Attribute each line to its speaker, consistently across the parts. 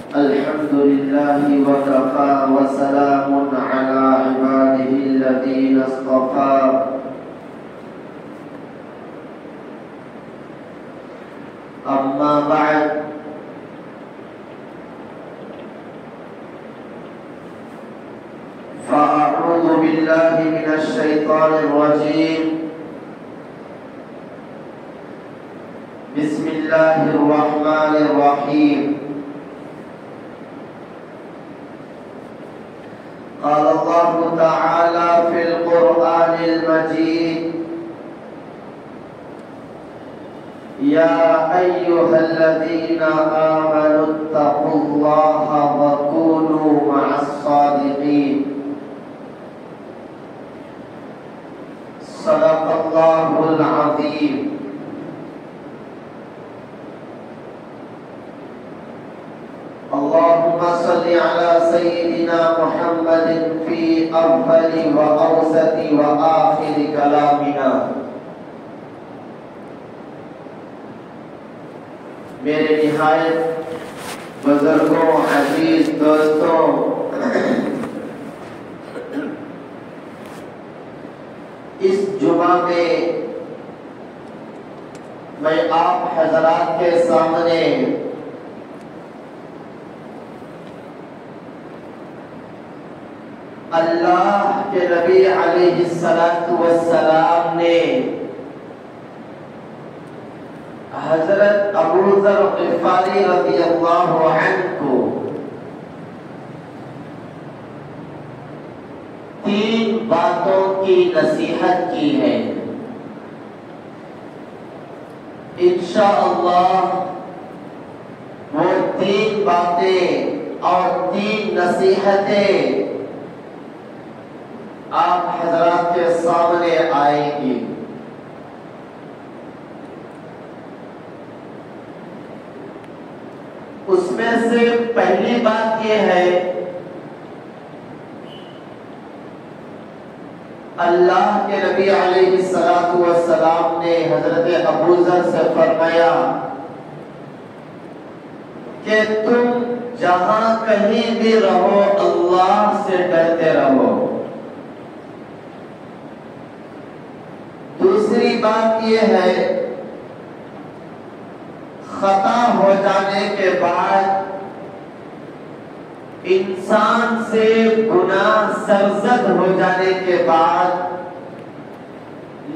Speaker 1: الحمد لله وكفى وسلام على عباده الذين اصطفى أما بعد فأعوذ بالله من الشيطان الرجيم بسم الله الرحمن الرحيم قال الله تعالى في القرآن المجيد يا أيها الذين آمنوا اتقوا الله وكونوا مع الصادقين صدق الله العظيم اللهم صل على سيدنا محمد في أول وأوسط وآخر كلامنا میرے نہایت بزرگوں عزیز دوستوں اس جمعہ میں آپ حضرات کے سامنے اللہ کے نبی علیہ السلام نے حضرت ابو ذر غفاری رضی اللہ عنہ کو 3 باتوں کی نصیحت کی ہے۔ انشاءاللہ وہ 3 باتیں اور 3 نصیحتیں آپ حضرات کے سامنے آئیں گی۔ اس میں سے پہلی بات یہ ہے، اللہ کے نبی علیہ السلام نے حضرت ابو ذر سے فرمایا کہ تم جہاں کہیں بھی رہو اللہ سے ڈرتے رہو۔ دوسری بات یہ ہے، خطا ہو جانے کے بعد انسان سے گناہ سرزد ہو جانے کے بعد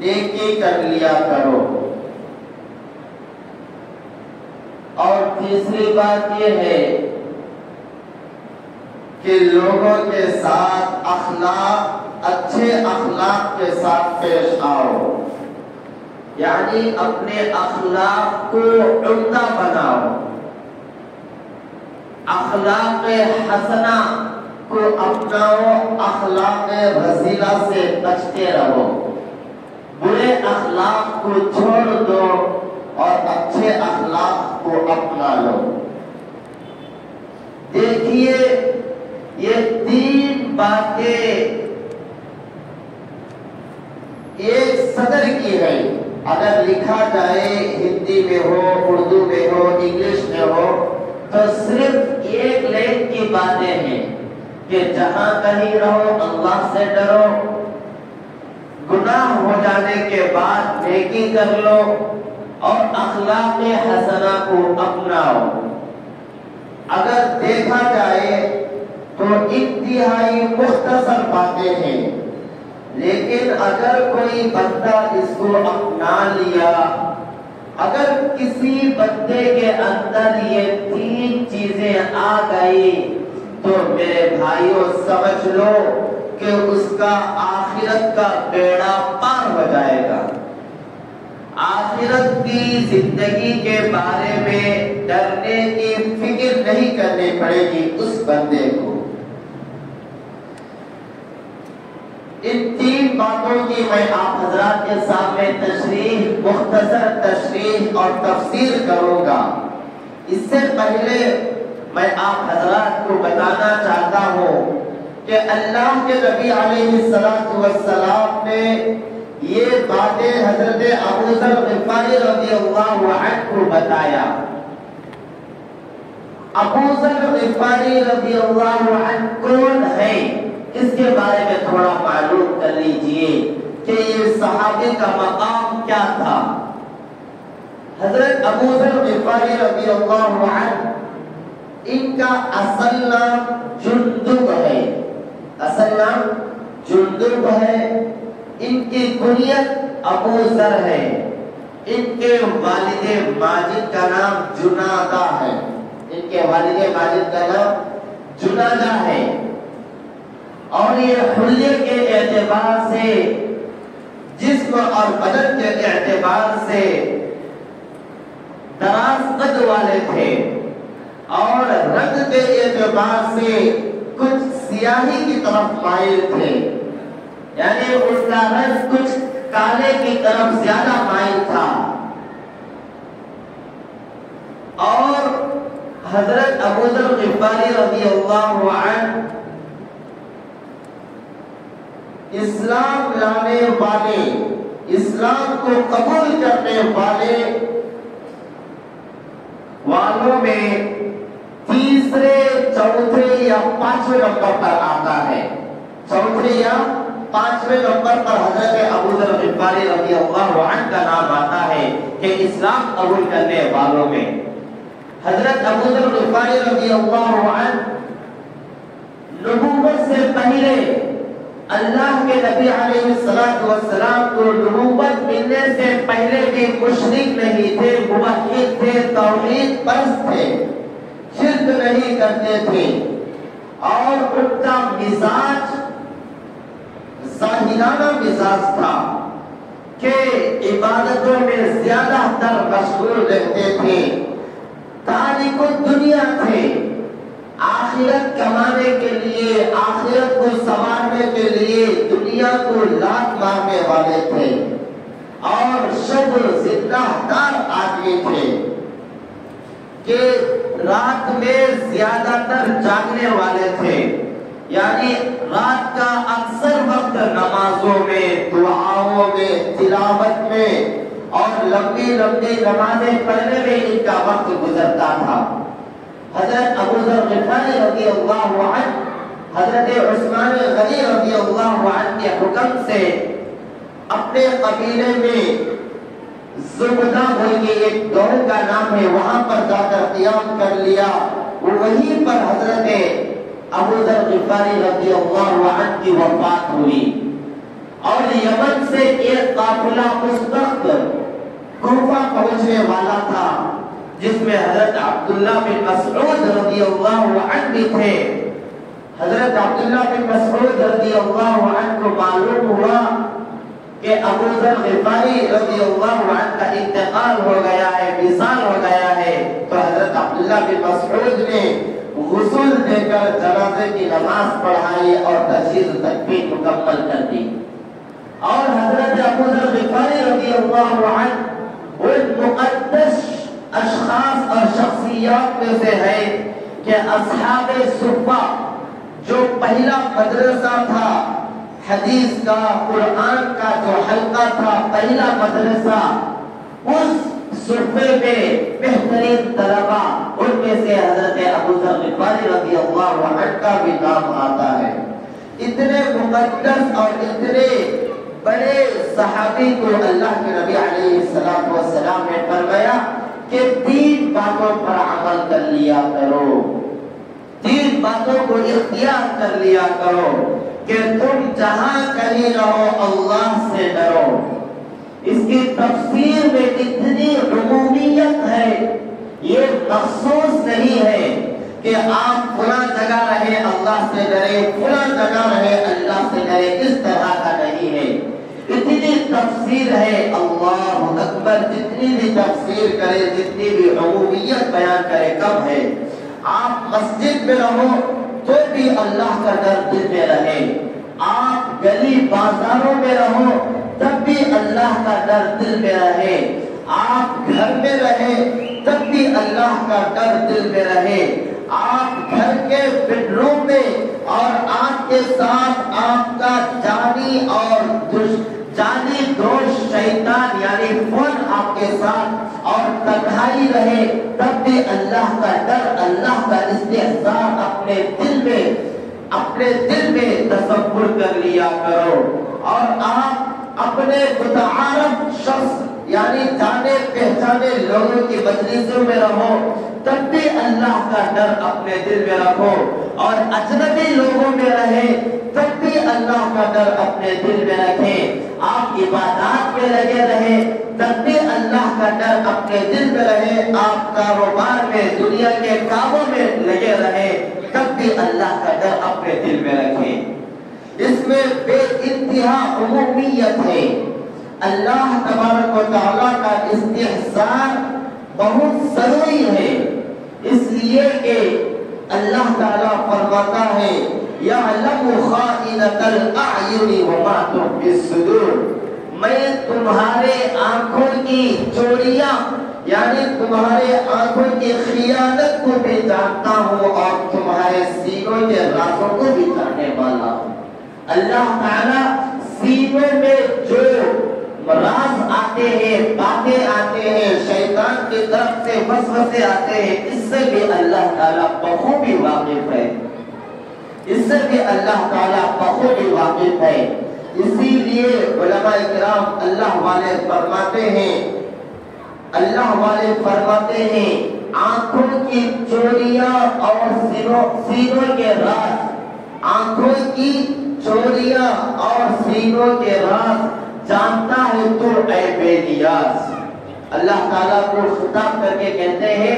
Speaker 1: نیکی کر لیا کرو۔ اور تیسری بات یہ ہے کہ لوگوں کے ساتھ اچھے اخلاق کے ساتھ پیش آؤ، یعنی اپنے اخلاق کو عمدہ بناؤ، اخلاق حسنہ کو اپناؤ، اخلاق رذیلہ سے بچتے رہو، برے اخلاق کو چھوڑ دو اور اچھے اخلاق کو اپنا لو۔ دیکھیے یہ 3 باتیں ایک صدر کی ہے، اگر لکھا جائے ہندی میں ہو، اردو میں ہو، انگلش میں ہو تو صرف ایک لائن کی باتیں ہیں کہ جہاں کہیں رہو اللہ سے ڈرو، گناہ ہو جانے کے بعد نیکی کر لو اور اخلاق حسنہ کو اپناؤ۔ اگر دیکھا جائے تو انتہائی مختصر باتیں ہیں، لیکن اگر کوئی بندہ اس کو اپنا لیا، اگر کسی بندے کے اندر یہ 3 چیزیں آ گئی تو میرے بھائیوں سمجھ لو کہ اس کا آخرت کا بیڑا پار ہو جائے گا۔ آخرت کی زندگی کے بارے میں ڈرنے کی فکر نہیں کرنی پڑے گی اس بندے کو۔ ان 3 باتوں کی میں آپ حضرات کے سامنے مختصر تشریح اور تفسیر کروں گا۔ اس سے پہلے میں آپ حضرات کو بتانا چاہتا ہوں کہ اللہ کے نبی علیہ السلام نے یہ باتیں حضرت ابو ذر غفاری رضی اللہ عنہ کو بتایا۔ ابو ذر غفاری رضی اللہ عنہ کون ہے، اس کے بارے میں تھوڑا معلوم کر لیجئے کہ یہ صحابی کا مقام کیا تھا۔ حضرت ابو ذر غفاری رضی اللہ عنہ، ان کا اصل نام جندب ہے، اصل نام جندب ہے، ان کی کنیت ابو ذر ہے، ان کے والد ماجد کا نام جنادہ ہے، ان کے والد ماجد کا نام جنادہ ہے، اور یہ حلیے کے اعتبار سے، جسم اور بدن کے اعتبار سے دراز قد والے تھے، اور رنگ کے اعتبار سے کچھ سیاہی کی طرف مائل تھے، یعنی اس کا رنگ کچھ کالے کی طرف زیادہ مائل تھا۔ اور حضرت ابو ذر غفاری رضی اللہ عنہ اسلام لانے والے، اسلام کو قبول کرنے والوں میں تیسرے، چوتھے یا پانچویں نمبر پر آتا ہے، چوتھے یا پانچویں نمبر پر حضرت ابو ذر غفاری رضی اللہ عنہ کا نام آتا ہے کہ اسلام قبول کرنے والوں میں۔ حضرت ابو ذر غفاری رضی اللہ عنہ نبوت سے پہلے اللہ کے نبی علیہ السلام کو نبوت ملنے سے پہلے بھی مشرک نہیں تھے، موحد تھے، توحید پرست تھے، شرک نہیں کرتے تھے، اور ان کا مزاج زاہدانہ مزاج تھا کہ عبادتوں میں زیادہ تر مشغول رہتے تھے، تارک الدنیا تھے، آخرت کمانے کے لیے، آخرت کو سنوارنے کے لیے دنیا کو لات مارنے والے تھے، اور شب زندہ دار آدمی تھے کہ رات میں زیادہ تر جاگنے والے تھے، یعنی رات کا اکثر وقت نمازوں میں، دعاؤں میں، تلاوت میں اور لمبی لمبی نمازیں پڑھنے میں ان کا وقت گزرتا تھا۔ حضرت ابو ذر غفاری رضی اللہ عنہ حضرت عثمان غنی رضی اللہ عنہ کے حکم سے اپنے قبیلے میں زبدہ بول کے ایک گاؤں کا نام ہے، وہاں پر جا کر قیام کر لیا، وہیں پر حضرت ابو ذر غفاری رضی اللہ عنہ کی وفات ہوئی۔ اور یمن سے ایک قافلہ اس وقت کوفہ پہنچنے والا تھا، جس میں حضرت عبداللہ بن مسعود رضی اللہ عنہ بھی تھے۔ حضرت عبداللہ بن مسعود رضی اللہ عنہ کو معلوم ہوا کہ ابو ذر غفاری رضی اللہ عنہ کا انتقال ہو گیا ہے، وصال ہو گیا ہے، تو حضرت عبداللہ بن مسعود نے غسل دے کر جنازے کی نماز پڑھائی اور تجہیز تکفین مکمل کر دی۔ اور حضرت ابو ذر غفاری رضی اللہ عنہ ان مقدس اشخاص اور شخصیات میں سے ہے کہ اصحاب صفہ جو پہلا مدرسہ تھا حدیث کا، قرآن کا جو حلقہ تھا، پہلا مدرسہ، اس صفے میں بہترین طلبہ ان میں سے حضرت ابو ذر غفاری رضی اللہ عنہ کا بھی نام آتا ہے۔ اتنے مقدس اور اتنے بڑے صحابی کو اللہ کے نبی علیہ السلام نے فرمایا کہ 3 باتوں پر عمل کر لیا کرو، 3 باتوں کو اختیار کر لیا کرو کہ تم جہاں کہیں رہو اللہ سے ڈرو۔ اس کی تفسیر میں اتنی عمومیت ہے، یہ مخصوص نہیں ہے کہ آپ فلاں جگہ رہے اللہ سے ڈرے، فلاں جگہ رہے اللہ سے ڈرے، اس طرح کا نہیں ہے۔ اتنی تفسیر ہے، اللہ اکبر، جتنی بھی تفسیر کرے، جتنی بھی عمومیت بیان کرے کم ہے۔ آپ مسجد میں رہو تو بھی اللہ کا ڈر دل میں رہے، آپ گلی بازاروں میں رہو تب بھی اللہ کا ڈر دل میں رہے، آپ گھر میں رہے تب بھی اللہ کا ڈر دل میں رہے، آپ گھر کے بیڈ روم میں اور آپ کے ساتھ آپ کا جانی اور جانی تنہائی رہے تب بھی اللہ کا ڈر، اللہ کا استحضار اپنے دل میں تصور کر لیا کرو. اور آپ اپنے متعارف شخص یعنی جانے پہچانے لوگوں کی مجلسوں میں رہو تب بھی اللہ کا ڈر اپنے دل میں رکھو، اور اجنبی لوگوں میں رہے تب بھی اللہ کا ڈر اپنے دل میں رکھیں. آپ عبادات میں لگے رہے تب بھی اللہ کا ڈر اپنے دل میں رہے. آپ کاروبار میں، دنیا کے کاموں میں لگے رہے تب بھی اللہ کا ڈر اپنے دل میں رکھیں. اس میں بے انتہا عمومیت ہے. اللہ تبارک و تعالیٰ کا استحضار بہت ضروری ہے، اس لیے کہ اللہ تعالیٰ فرماتا ہے یعلم خائنۃ الاعین وما تخفی الصدور، میں تمہارے آنکھوں کی چوریاں یعنی تمہارے آنکھوں کی خیانت کو بھی جانتا ہوں اور تمہارے سینوں کے رازوں کو بھی جاننے والا ہوں. اللہ تعالیٰ سینوں میں جو راز آتے ہیں، باتیں آتے ہیں، شیطان کی طرف سے وسوسے آتے ہیں، اس سے بھی اللہ تعالیٰ بخوبی واقف ہے. اس سے بھی اللہ تعالیٰ بخوبی واقف ہے. اسی لیے علماء کرام اللہ والے فرماتے ہیں آنکھوں کی چوریاں اور سینوں کے راز، آنکھوں کی چوریاں اور سینوں کے راز جانتا ہے تو اے بے نیاز. اللہ تعالیٰ کو خطاب کر کے کہتے ہیں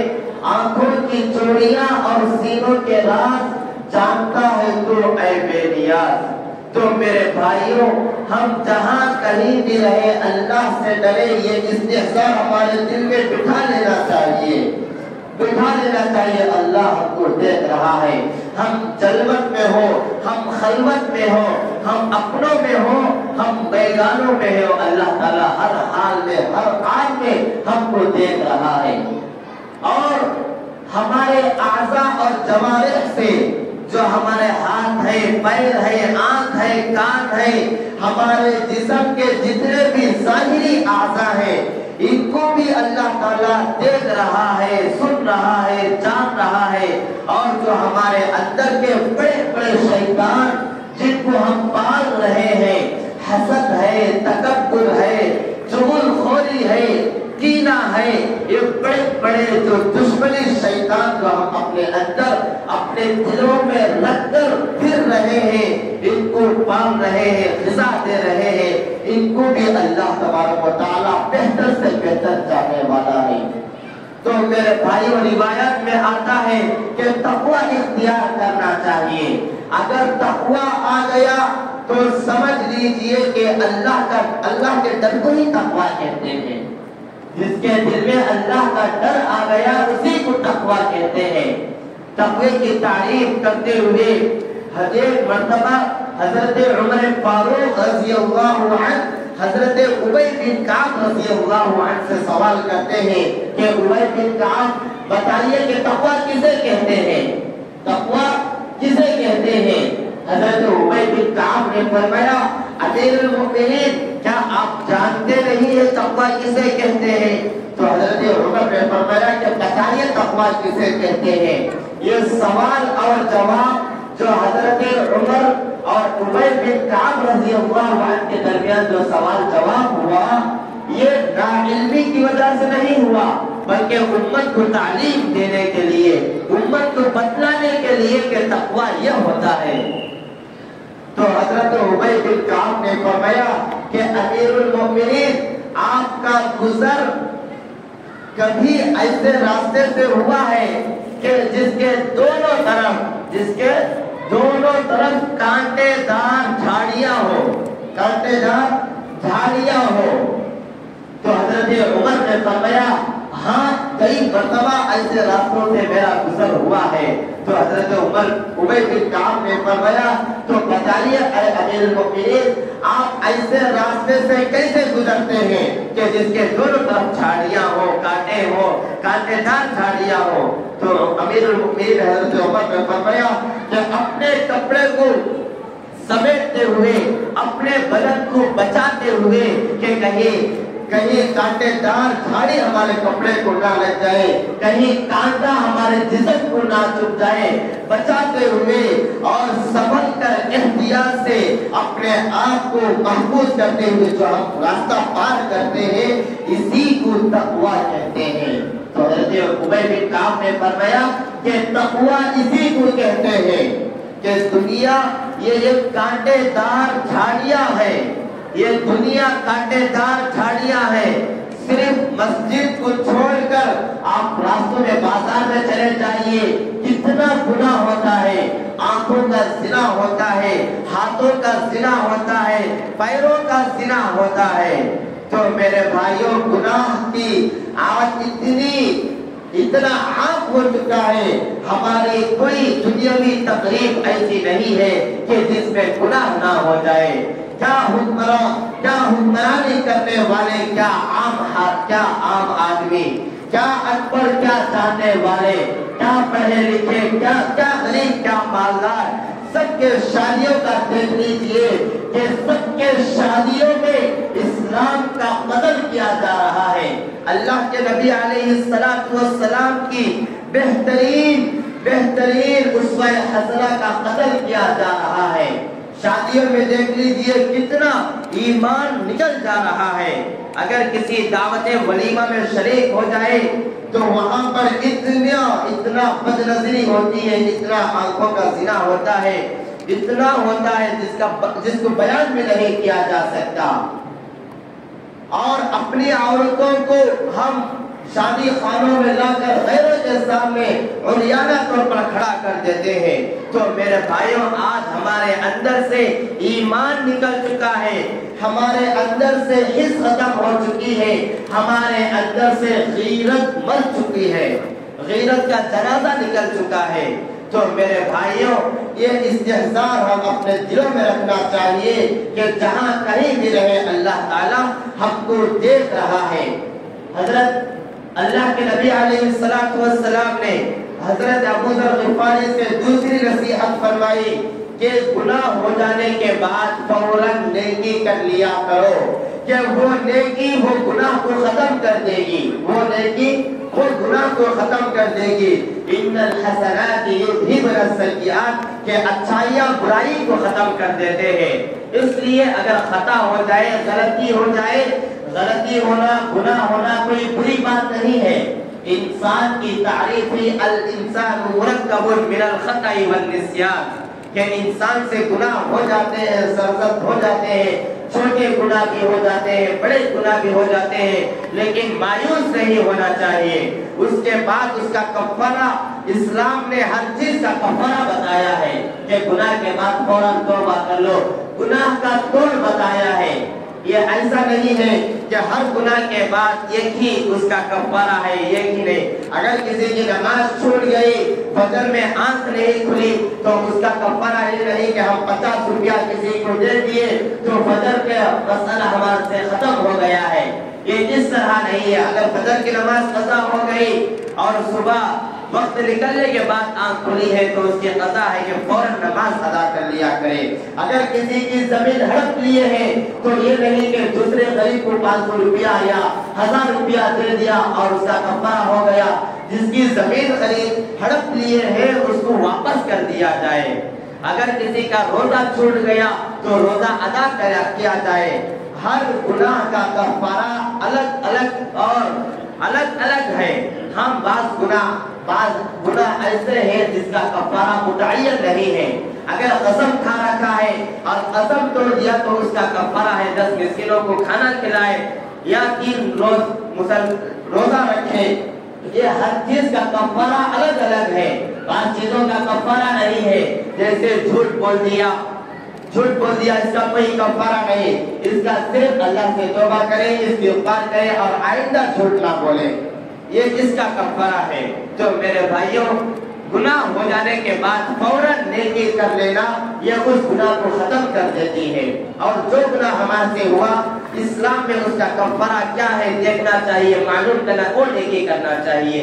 Speaker 1: آنکھوں کی چوریاں اور سینوں کے راز جانتا ہے تو اے بے نیاز. تو میرے بھائیوں، ہم جہاں کہیں بھی رہے اللہ سے ڈرے، یہ استحضار ہمارے دل میں بٹھا لینا چاہیے. اللہ ہم کو دیکھ رہا ہے. ہم جلوت میں ہو، ہم خلوت میں ہو، ہم اپنوں میں ہو، ہم بیگانوں میں ہو، اللہ تعالیٰ ہر حال میں، ہر حال میں ہم کو دیکھ رہا ہے. اور ہمارے اعضاء اور جوارح سے، جو ہمارے ہاتھ ہے، پیر ہے، آنکھ ہے، کان ہے، ہمارے جسم کے جتنے بھی ظاہری اعضاء ہیں، ان کو بھی اللہ تعالیٰ دیکھ رہا ہے، سن رہا ہے، جان رہا ہے. اور جو ہمارے اندر کے بڑے بڑے شیطان جن کو ہم پال رہے ہیں، حسد ہے، تکبر ہے، چغل خوری ہے، کینہ ہے، یہ بڑے بڑے جو دشمنی شیطان جو ہم اپنے اندر اپنے دلوں میں رکھ کر پھر رہے ہیں، ان کو پال رہے ہیں، غذا دے رہے ہیں، ان کو بھی اللہ تبارک و تعالیٰ بہتر سے بہتر جاننے والا ہے. تو میرے بھائیوں، روایات میں آتا ہے کہ تقویٰ اختیار کرنا چاہیے. اگر تقویٰ آ گیا تو سمجھ لیجئے کہ اللہ کے ڈر کو ہی تقویٰ کہتے ہیں. جس کے دل میں اللہ کا ڈر آ گیا اسی کو تقویٰ کہتے ہیں. تقوی کی تعریف کرتے ہوئے ایک مرتبہ حضرت عمر فاروق رضی اللہ عنہ حضرت ابی بن کعب رضی اللہ عنہ سے سوال کرتے ہیں کہ ابی بن کعب بتائیے کہ تقویٰ کسے کہتے ہیں؟ تقویٰ کسے کہتے ہیں؟ حضرت ابی بن کعب نے فرمایا امیر المؤمنین کیا آپ جانتے نہیں ہیں تقویٰ کسے کہتے ہیں؟ تو حضرت عمر نے فرمایا کہ بتائیے تقویٰ کسے کہتے ہیں. یہ سوال اور جواب جو حضرت عمر اور ابی بن کعب رضی اللہ عنہ کے درمیان جو سوال جواب ہوا، یہ ناعلمی کی وجہ سے نہیں ہوا بلکہ امت کو تعلیم دینے کے لیے، امت کو بتلانے کے لیے کہ تقویٰ یہ ہوتا ہے. تو حضرت ابی بن کعب نے فرمایا کہ امیر المؤمنین آپ کا گزر کبھی ایسے راستے سے ہوا ہے کہ جس کے دونوں طرف کانٹے دار جھاڑیاں ہو؟ تو حضرت عمر نے فرمایا ہاں کئی مرتبہ ایسے راستوں سے میرا گزر ہوا ہے. تو حضرت ابی بن کعب نے فرمایا تو بتائیے اے امیر المؤمنین آپ ایسے راستے سے کیسے گزرتے ہیں کہ جس کے دونوں طرف جھاڑیاں ہو، کانٹے دار جھاڑیاں ہو؟ تو امیر المؤمنین حضرت عمر نے فرمایا کہ اپنے کپڑے کو سمیٹتے ہوئے، اپنے بدن کو بچاتے ہوئے کہ کہیں کہیں کانٹے دار جھاڑی ہمارے کپڑے کو نہ لگ جائے، کہیں کانٹا ہمارے جسم کو نہ چبھ جائے، بچاتے ہوئے اور سنبھل کر احتیاط سے اپنے آپ کو محفوظ کرتے ہوئے جو ہم راستہ پار کرتے ہیں، اسی کو تقویٰ کہتے ہیں۔ تو حضرت ابی بن کعب نے فرمایا کہ تقویٰ اسی کو کہتے ہیں کہ دنیا یہ ایک کانٹے دار جھاڑیاں ہے، یہ دنیا کانٹے دار جھاڑیاں ہے، صرف مسجد کو چھوڑ کر آپ راستوں میں بازار میں چلے جائیے، کتنا گناہ ہوتا ہے، آنکھوں کا زنا ہوتا ہے، ہاتھوں کا زنا ہوتا ہے، پیروں کا زنا ہوتا ہے۔ تو میرے بھائیوں، گناہ کی آج اتنا عام ہو چکا ہے، ہماری کوئی دنیاوی تقریب ایسی نہیں ہے کہ جس میں گناہ نہ ہو جائے۔ کیا حکمرانی کرنے والے، کیا عام آدمی، کیا ان پڑھ، کیا جاننے والے، کیا پڑھے لکھے، کیا غریب، کیا مالدار، سب کے شادیوں کا دیکھ لیجئے کہ سب کے شادیوں میں اسلام کا قتل کیا جا رہا ہے۔ اللہ کے نبی علیہ السلام کی بہترین اسوہ حسنہ کا قتل کیا جا رہا ہے۔ شادیوں میں دیکھ لیجئے کتنا ایمان نکل جا رہا ہے۔ اگر کسی دعوت ولیمہ میں شریک ہو جائے تو وہاں پر اتنا بدنظری ہوتی ہے، اتنا آنکھوں کا زنا ہوتا ہے، اتنا ہوتا ہے جس کو بیان میں نہیں کیا جا سکتا۔ اور اپنی عورتوں کو ہم شادی خانوں میں لا کر غیروں کے سامنے عریانہ طور پر کھڑا کر دیتے ہیں۔ تو میرے بھائیوں، آج ہمارے اندر سے ایمان نکل چکا ہے، ہمارے اندر سے حس ختم ہو چکی ہے، ہمارے اندر سے غیرت مر چکی ہے، غیرت کا جنازہ نکل چکا ہے۔ تو میرے بھائیوں، یہ استحضار ہم اپنے دلوں میں رکھنا چاہیے کہ جہاں کہیں بھی رہے اللہ تعالیٰ ہم کو دیکھ رہا ہے۔ حضرت اللہ کے نبی علیہ السلام نے حضرت ابو ذر غفاری سے دوسری نصیحت فرمائی کہ گناہ ہو جانے کے بعد فوراً نیکی کر لیا کرو، کہ وہ نیکی وہ گناہ کو ختم کر دے گی، وہ نیکی وہ گناہ کو ختم کر دے گی۔ ان الحسنات یذھبن السیئات، کہ اچھائیاں برائی کو ختم کر دیتے ہیں۔ اس لیے اگر خطا ہو جائے، غلطی ہو جائے، غلطی ہونا، گناہ ہونا کوئی بری بات نہیں ہے۔ انسان کی تعریف ہی الانسان مرکب من الخطأ والنسیان، کہ انسان سے گناہ ہو جاتے ہیں، سرزد ہو جاتے ہیں، چھوٹے گناہ بھی ہو جاتے ہیں، بڑے گناہ بھی ہو جاتے ہیں، لیکن مایوس نہیں ہونا چاہیے۔ اس کے بعد اس کا کفارہ، اسلام نے ہر چیز کا کفارہ بتایا ہے کہ گناہ کے بعد فوراً توبہ کر لو، گناہ کا توڑ بتایا ہے۔ یہ ایسا نہیں ہے کہ ہر گناہ کے بعد ایک ہی اس کا کفارہ ہے، ایک ہی نہیں۔ اگر کسی کی نماز چھوٹ گئی، فجر میں آنکھ نہیں کھلی، تو اس کا کفارہ یہ نہیں کہ ہم 50 روپیہ کسی کو دے دیے تو فجر کا مسئلہ ہمارے سے ختم ہو گیا ہے۔ یہ اس طرح نہیں ہے۔ اگر فجر کی نماز قضا ہو گئی اور صبح وقت نکلنے کے بعد آنکھ کھلی ہے تو اس کی قضا ہے کہ فوراً نماز ادا کر لیا کرے۔ اگر کسی کی زمین ہڑپ لیے ہیں تو یہ نہیں کہ دوسرے غریب کو 500 روپیہ یا 1000 روپیہ دے دیا اور اس کا کفارہ ہو گیا۔ جس کی زمین غریب ہڑپ لیے ہیں اس کو واپس کر دیا جائے۔ اگر کسی کا روزہ چھوٹ گیا تو روزہ ادا کیا جائے۔ ہر گناہ کا کفارہ الگ الگ ہے۔ ہم بعض گناہ ایسے ہیں جس کا کفارہ متعین نہیں ہے۔ اگر قسم کھا رکھا ہے اور قسم توڑ دیا تو اس کا کفارہ ہے 10 مسکینوں کو کھانا کھلائے یا 3 روز روزہ رکھے۔ یہ ہر چیز کا کفارہ الگ الگ ہے، بعض چیزوں کا کفارہ نہیں ہے۔ جیسے جھوٹ بول دیا، اس کا کوئی کفارہ نہیں، اس کا صرف اللہ سے توبہ کرے، استغفار کرے اور آئندہ جھوٹ نہ بولے، یہ اس کا کفارہ ہے۔ تو میرے بھائیوں، گناہ ہو جانے کے بعد فوراً نیکی کر لینا یہ اس گناہ کو ختم کر دیتی ہے۔ اور جو گناہ ہمارے سے ہوا، اسلام میں اس کا کفارہ کیا ہے دیکھنا چاہیے، معلوم کرنا اور نیکی کرنا چاہیے۔